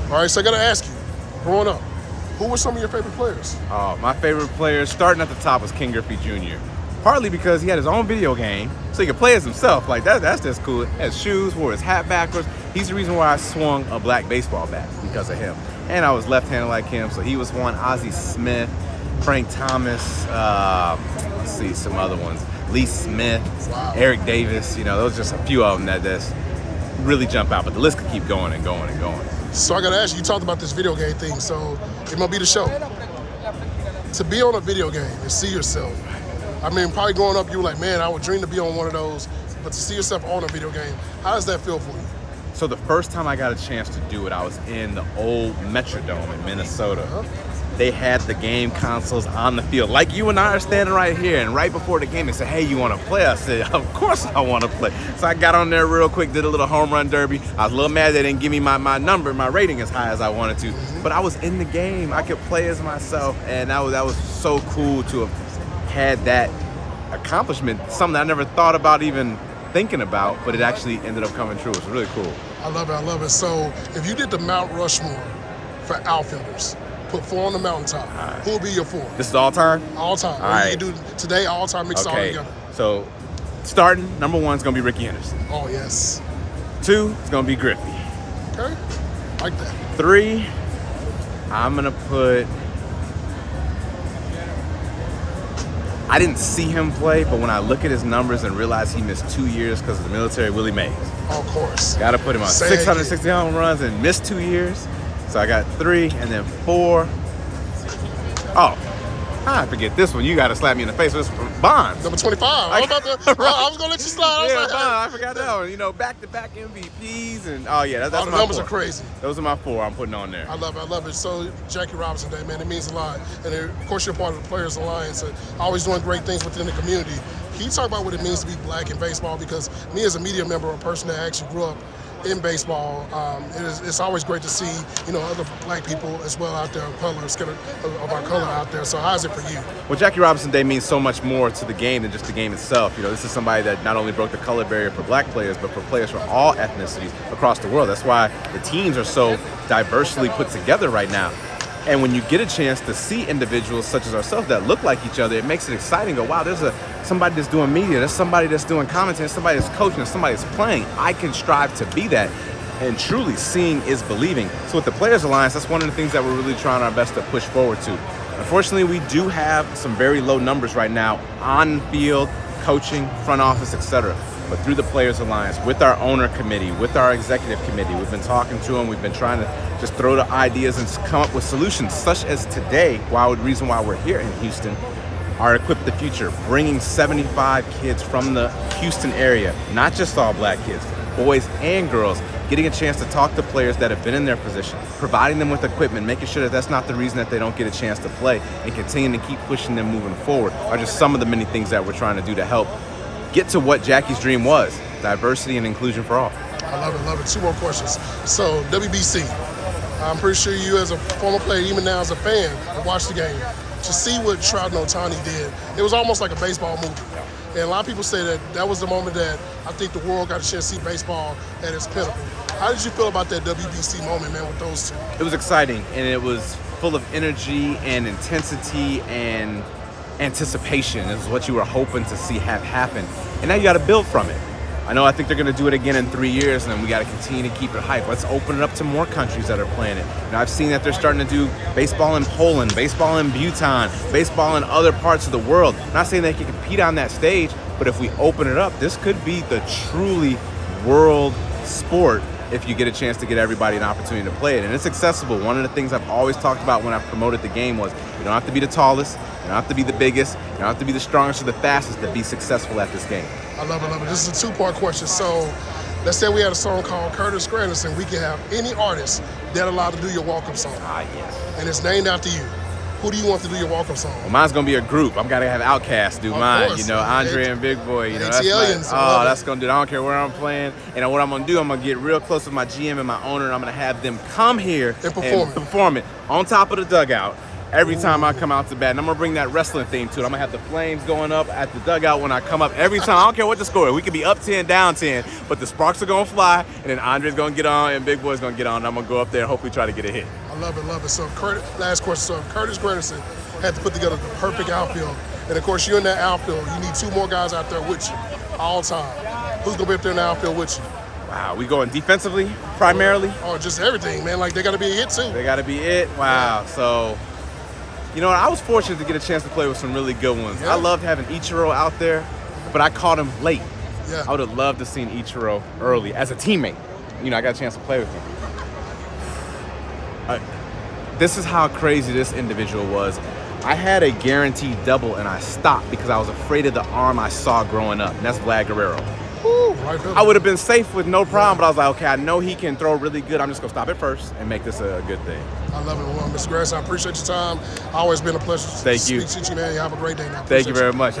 All right, so I got to ask you, growing up, who were some of your favorite players? Oh, my favorite player, starting at the top, was Ken Griffey Jr. Partly because he had his own video game, so he could play as himself. Like, that's just cool. He had shoes, wore his hat backwards. He's the reason why I swung a black baseball bat, because of him. And I was left-handed like him, so he was one. Ozzie Smith, Frank Thomas, let's see, some other ones. Lee Smith, Wow. Eric Davis, you know, those are just a few of them that just really jump out, but the list could keep going and going and going. So I got to ask you, you talked about this video game thing, so MLB The Show. To be on a video game and see yourself, I mean, probably growing up, you were like, man, I would dream to be on one of those, but to see yourself on a video game, how does that feel for you? So the first time I got a chance to do it, I was in the old Metrodome in Minnesota. They had the game consoles on the field, like you and I are standing right here. And right before the game, they said, hey, you want to play? I said, of course I want to play. So I got on there real quick, did a little home run derby. I was a little mad they didn't give me my number, my rating as high as I wanted to. But I was in the game. I could play as myself. And that was so cool to have had that accomplishment, something I never thought about even thinking about, but it actually ended up coming true. It was really cool. I love it, I love it. So if you did the Mount Rushmore for outfielders, put 4 on the mountaintop, who would be your 4? This is all time? All time. All right. You can do today, all time, mix it all together. So starting, number 1 is going to be Ricky Henderson. Oh, yes. 2 is going to be Griffey. Okay, like that. 3, I'm going to put... I didn't see him play, but when I look at his numbers and realize he missed 2 years because of the military, Willie Mays. Oh, of course. Got to put him on 660 home runs and missed 2 years. So I got 3, and then 4. Oh, I forget this one. You got to slap me in the face with Bonds. Number 25. I was going to let you slide. Yeah, Bonds. I forgot that one. You know, back-to-back MVPs, and oh yeah, that's all the my numbers 4. are crazy. Those are my 4 I'm putting on there. I love it. I love it. So Jackie Robinson Day, man, it means a lot. And of course, you're part of the Players Alliance, and always doing great things within the community. Can you talk about what it means to be black in baseball? Because me as a media member, a person that actually grew up in baseball, it's always great to see, you know, other black people as well out there, of our color out there. So how's it for you? Well, Jackie Robinson Day means so much more to the game than just the game itself. You know, this is somebody that not only broke the color barrier for black players, but for players from all ethnicities across the world. That's why the teams are so diversely put together right now. And when you get a chance to see individuals such as ourselves that look like each other, it makes it exciting. Go, wow, there's somebody that's doing media, there's somebody that's doing commentary, there's somebody that's coaching, there's somebody that's playing. I can strive to be that. And truly, seeing is believing. So with the Players Alliance, that's one of the things that we're really trying our best to push forward to. Unfortunately, we do have some very low numbers right now on field, coaching, front office, etc. But through the Players Alliance, with our owner committee, with our executive committee, we've been talking to them, we've been trying to just throw the ideas and come up with solutions, such as today, the reason why we're here in Houston, our Equip the Future, bringing 75 kids from the Houston area, not just all black kids, boys and girls, getting a chance to talk to players that have been in their position, providing them with equipment, making sure that that's not the reason that they don't get a chance to play, and continuing to keep pushing them moving forward are just some of the many things that we're trying to do to help get to what Jackie's dream was, diversity and inclusion for all. I love it, love it. 2 more questions. So, WBC, I'm pretty sure you as a former player, even now as a fan, to watch the game, to see what Trout and Ohtani did, it was almost like a baseball movie. And a lot of people say that was the moment that I think the world got a chance to see baseball at its pinnacle. How did you feel about that WBC moment, man, with those 2? It was exciting, and it was full of energy and intensity and anticipation. It was what you were hoping to see have happen. And now you got to build from it. I think they're going to do it again in 3 years, and then we got to continue to keep it hype. Let's open it up to more countries that are playing it. Now, I've seen that they're starting to do baseball in Poland, baseball in Bhutan, baseball in other parts of the world. I'm not saying they can compete on that stage, but if we open it up, this could be the truly world sport if you get a chance to get everybody an opportunity to play it. And it's accessible. One of the things I've always talked about when I promoted the game was you don't have to be the tallest, you don't have to be the biggest, you don't have to be the strongest or the fastest to be successful at this game. I love it, love it. This is a 2-part question. So let's say we had a song called Curtis Granderson. We can have any artist that allowed to do your welcome song. Ah, yes. And it's named after you. Who do you want to do your welcome song? Well, mine's gonna be a group. I'm gonna have Outkast do mine. Course. You know, Andre and Big Boy. You know, that's gonna do it. I don't care where I'm playing. And what I'm gonna do, I'm gonna get real close with my GM and my owner, and I'm gonna have them come here and perform it on top of the dugout. every time I come out to bat. And I'm going to bring that wrestling theme to it. I'm going to have the flames going up at the dugout when I come up. Every time, I don't care what the score is. We could be up 10, down 10, but the sparks are going to fly, and then Andre's going to get on, and Big Boy's going to get on. And I'm going to go up there and hopefully try to get a hit. I love it, love it. So, last question. So, Curtis Granderson had to put together the perfect outfield. And, of course, you're in that outfield. You need 2 more guys out there with you all time. Who's going to be up there in the outfield with you? Wow, we going defensively primarily? Oh, just everything, man. Like, they got to be a hit, too. They got to be it? Wow. So, you know, I was fortunate to get a chance to play with some really good ones. Yeah. I loved having Ichiro out there, but I caught him late. Yeah. I would have loved to seen Ichiro early as a teammate. You know, I got a chance to play with him. This is how crazy this individual was. I had a guaranteed double, and I stopped because I was afraid of the arm I saw growing up, and that's Vlad Guerrero. Woo, right field. I would have been safe with no problem, but I was like, okay, I know he can throw really good. I'm just going to stop it first and make this a good thing. I love it. Well, Mr. Granderson, I appreciate your time. Always been a pleasure to Thank you. speak to you, man. You have a great day now. Thank you very much.